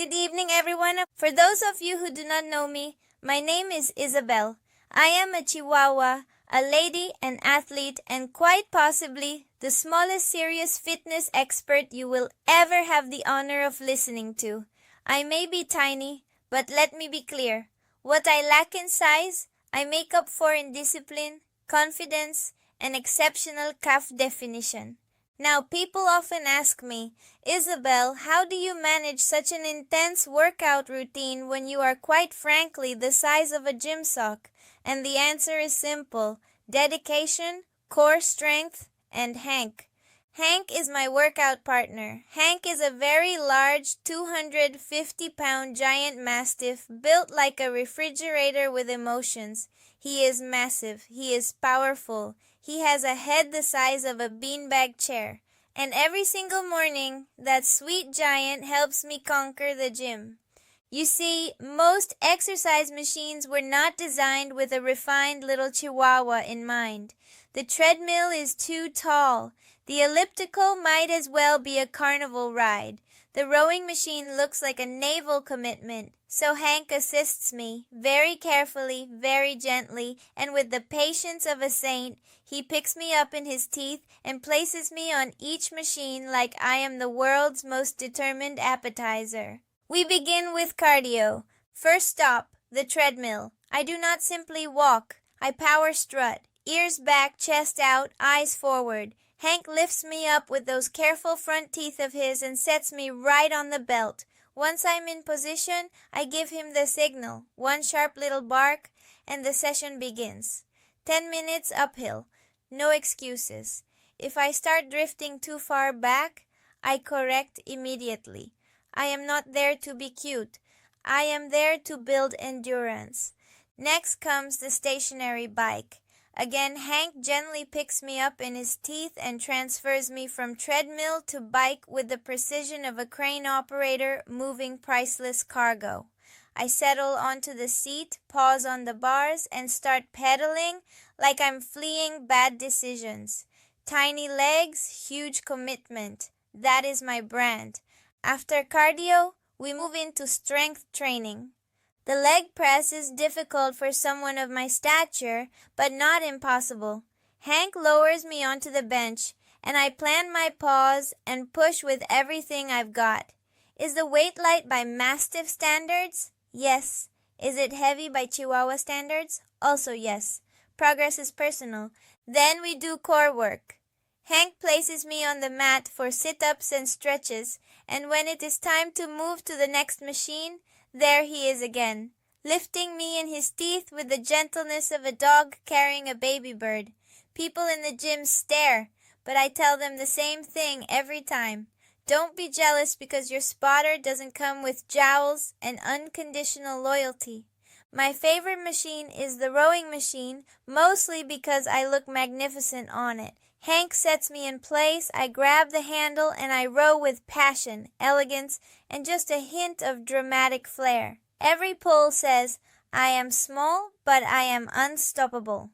Good evening, everyone. For those of you who do not know me, my name is Isabel. I am a Chihuahua, a lady, an athlete, and quite possibly the smallest serious fitness expert you will ever have the honor of listening to. I may be tiny, but let me be clear. What I lack in size, I make up for in discipline, confidence, and exceptional calf definition. Now, people often ask me, Isabel, how do you manage such an intense workout routine when you are quite frankly the size of a gym sock? And the answer is simple: dedication, core strength, and Hank. Hank is my workout partner. Hank is a very large 250-pound giant mastiff built like a refrigerator with emotions. He is massive. He is powerful. He has a head the size of a beanbag chair. And every single morning, that sweet giant helps me conquer the gym. You see, most exercise machines were not designed with a refined little chihuahua in mind. The treadmill is too tall. The elliptical might as well be a carnival ride. The rowing machine looks like a naval commitment. So Hank assists me, very carefully, very gently, and with the patience of a saint. He picks me up in his teeth and places me on each machine like I am the world's most determined appetizer. We begin with cardio. First stop, the treadmill. I do not simply walk. I power strut, ears back, chest out, eyes forward. Hank lifts me up with those careful front teeth of his and sets me right on the belt. Once I'm in position, I give him the signal, one sharp little bark, and the session begins. 10 minutes uphill. No excuses. If I start drifting too far back, I correct immediately. I am not there to be cute. I am there to build endurance. Next comes the stationary bike. Again, Hank gently picks me up in his teeth and transfers me from treadmill to bike with the precision of a crane operator moving priceless cargo. I settle onto the seat, pause on the bars, and start pedaling like I'm fleeing bad decisions. Tiny legs, huge commitment. That is my brand. After cardio, we move into strength training. The leg press is difficult for someone of my stature, but not impossible. Hank lowers me onto the bench, and I plant my paws and push with everything I've got. Is the weight light by Mastiff standards? Yes. Is it heavy by Chihuahua standards? Also yes. Progress is personal. Then we do core work. Hank places me on the mat for sit-ups and stretches, and when it is time to move to the next machine, there he is again, lifting me in his teeth with the gentleness of a dog carrying a baby bird. People in the gym stare, but I tell them the same thing every time. Don't be jealous because your spotter doesn't come with jowls and unconditional loyalty. My favorite machine is the rowing machine, mostly because I look magnificent on it. Hank sets me in place, I grab the handle, and I row with passion, elegance, and just a hint of dramatic flair. Every pull says, I am small, but I am unstoppable.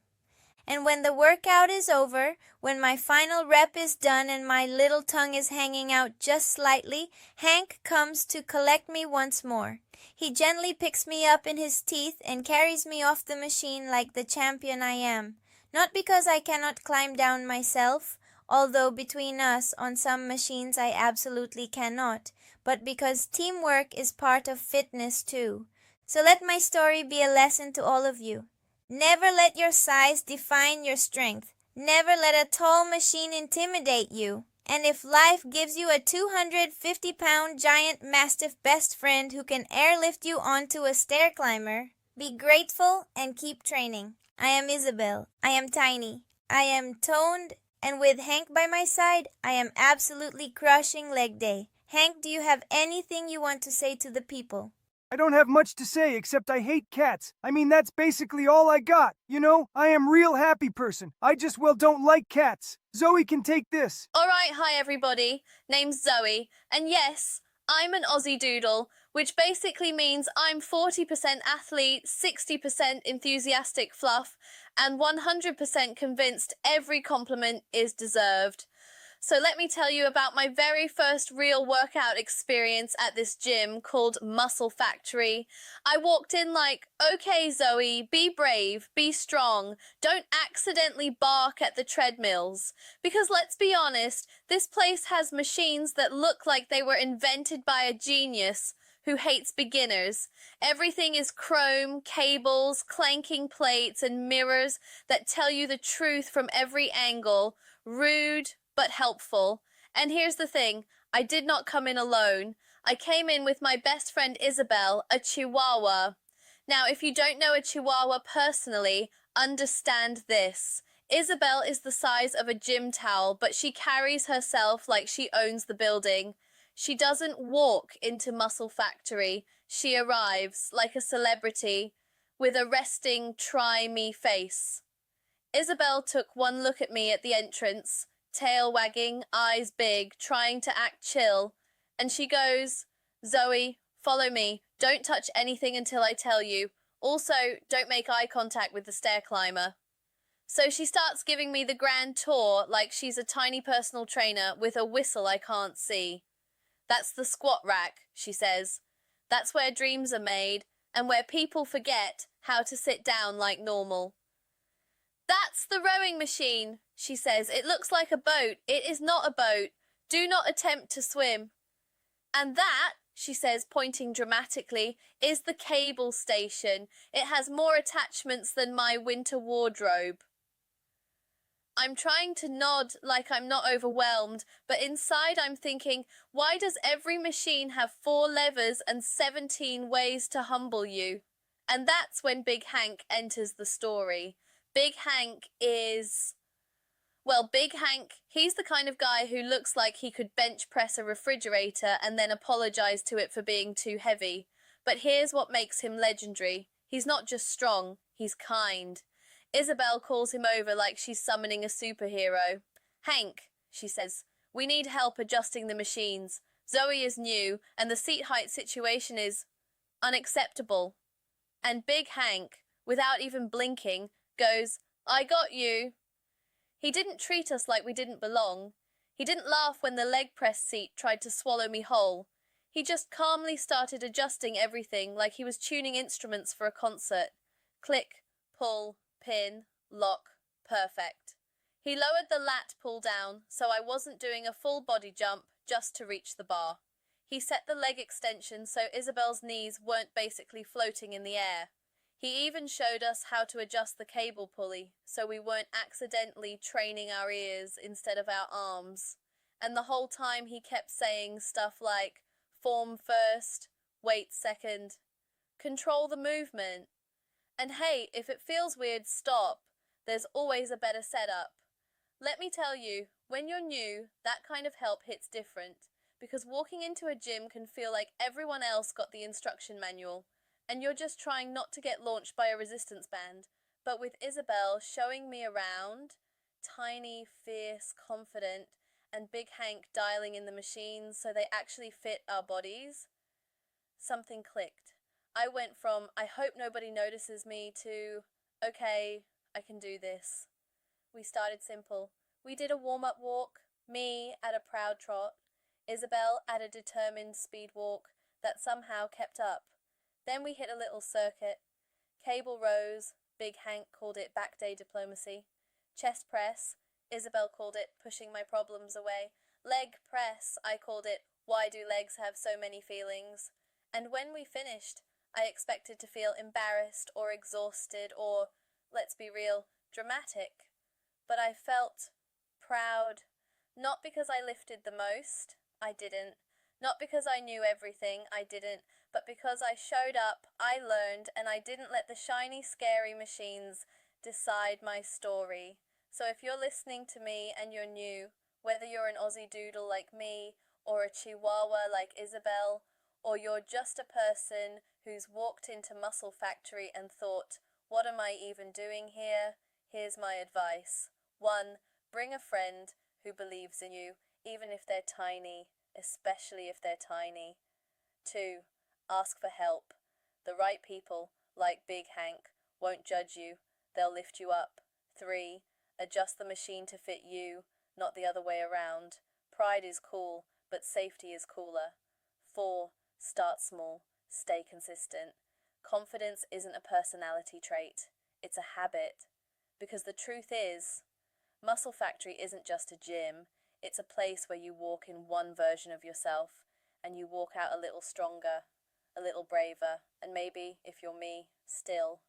And when the workout is over, when my final rep is done and my little tongue is hanging out just slightly, Hank comes to collect me once more. He gently picks me up in his teeth and carries me off the machine like the champion I am. Not because I cannot climb down myself, although between us on some machines I absolutely cannot, but because teamwork is part of fitness too. So let my story be a lesson to all of you. Never let your size define your strength. Never let a tall machine intimidate you. And if life gives you a 250-pound giant mastiff best friend who can airlift you onto a stair climber, be grateful and keep training. I am Isabel. I am tiny. I am toned, and with Hank by my side, I am absolutely crushing leg day. Hank, do you have anything you want to say to the people? I don't have much to say except I hate cats. I mean, that's basically all I got. You know, I am real happy person. I just don't like cats. Zoe can take this. Alright, hi everybody. Name's Zoe. And yes, I'm an Aussie Doodle, which basically means I'm 40% athlete, 60% enthusiastic fluff, and 100% convinced every compliment is deserved. So let me tell you about my very first real workout experience at this gym called Muscle Factory. I walked in like, okay, Zoe, be brave, be strong. Don't accidentally bark at the treadmills. Because let's be honest, this place has machines that look like they were invented by a genius who hates beginners. Everything is chrome, cables, clanking plates, and mirrors that tell you the truth from every angle. Rude, but helpful. And here's the thing, I did not come in alone. I came in with my best friend Isabel, a Chihuahua. Now, if you don't know a Chihuahua personally, understand this. Isabel is the size of a gym towel, but she carries herself like she owns the building. She doesn't walk into Muscle Factory. She arrives like a celebrity with a resting, try me face. Isabel took one look at me at the entrance, tail wagging, eyes big, trying to act chill, and she goes, Zoe, follow me. Don't touch anything until I tell you. Also, don't make eye contact with the stair climber. So she starts giving me the grand tour like she's a tiny personal trainer with a whistle I can't see. That's the squat rack, she says. That's where dreams are made and where people forget how to sit down like normal. That's the rowing machine, she says. It looks like a boat. It is not a boat. Do not attempt to swim. And that, she says, pointing dramatically, is the cable station. It has more attachments than my winter wardrobe. I'm trying to nod like I'm not overwhelmed, but inside I'm thinking, why does every machine have 4 levers and 17 ways to humble you? And that's when Big Hank enters the story. Big Hank is... Well, Big Hank, he's the kind of guy who looks like he could bench press a refrigerator and then apologize to it for being too heavy. But here's what makes him legendary. He's not just strong, he's kind. Isabel calls him over like she's summoning a superhero. Hank, she says, we need help adjusting the machines. Zoe is new, and the seat height situation is unacceptable. And Big Hank, without even blinking, goes, I got you. He didn't treat us like we didn't belong. He didn't laugh when the leg press seat tried to swallow me whole. He just calmly started adjusting everything like he was tuning instruments for a concert. Click, pull, pin, lock, perfect. He lowered the lat pull down so I wasn't doing a full body jump just to reach the bar. He set the leg extension so Isabel's knees weren't basically floating in the air. He even showed us how to adjust the cable pulley so we weren't accidentally training our ears instead of our arms. And the whole time he kept saying stuff like, form first, wait second, control the movement. And hey, if it feels weird, stop. There's always a better setup. Let me tell you, when you're new, that kind of help hits different, because walking into a gym can feel like everyone else got the instruction manual, and you're just trying not to get launched by a resistance band. But with Isabel showing me around, tiny, fierce, confident, and Big Hank dialing in the machines so they actually fit our bodies, something clicked. I went from, I hope nobody notices me, to, okay, I can do this. We started simple. We did a warm-up walk, me at a proud trot, Isabel at a determined speed walk that somehow kept up. Then we hit a little circuit. Cable rows, Big Hank called it back day diplomacy. Chest press, Isabel called it pushing my problems away. Leg press, I called it why do legs have so many feelings. And when we finished, I expected to feel embarrassed or exhausted or, let's be real, dramatic. But I felt proud, not because I lifted the most, I didn't. Not because I knew everything, I didn't. But because I showed up, I learned, and I didn't let the shiny, scary machines decide my story. So if you're listening to me and you're new, whether you're an Aussie doodle like me, or a Chihuahua like Isabel, or you're just a person who's walked into Muscle Factory and thought, what am I even doing here? Here's my advice. 1. Bring a friend who believes in you, even if they're tiny, especially if they're tiny. 2. Ask for help. The right people, like Big Hank, won't judge you. They'll lift you up. 3. Adjust the machine to fit you, not the other way around. Pride is cool, but safety is cooler. 4. Start small. Stay consistent. Confidence isn't a personality trait. It's a habit. Because the truth is, Muscle Factory isn't just a gym. It's a place where you walk in one version of yourself and you walk out a little stronger, a little braver, and maybe, if you're me, still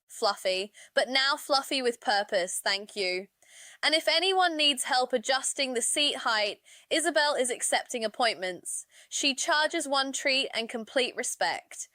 fluffy, but now fluffy with purpose, thank you. And if anyone needs help adjusting the seat height, Isabel is accepting appointments. She charges one treat and complete respect.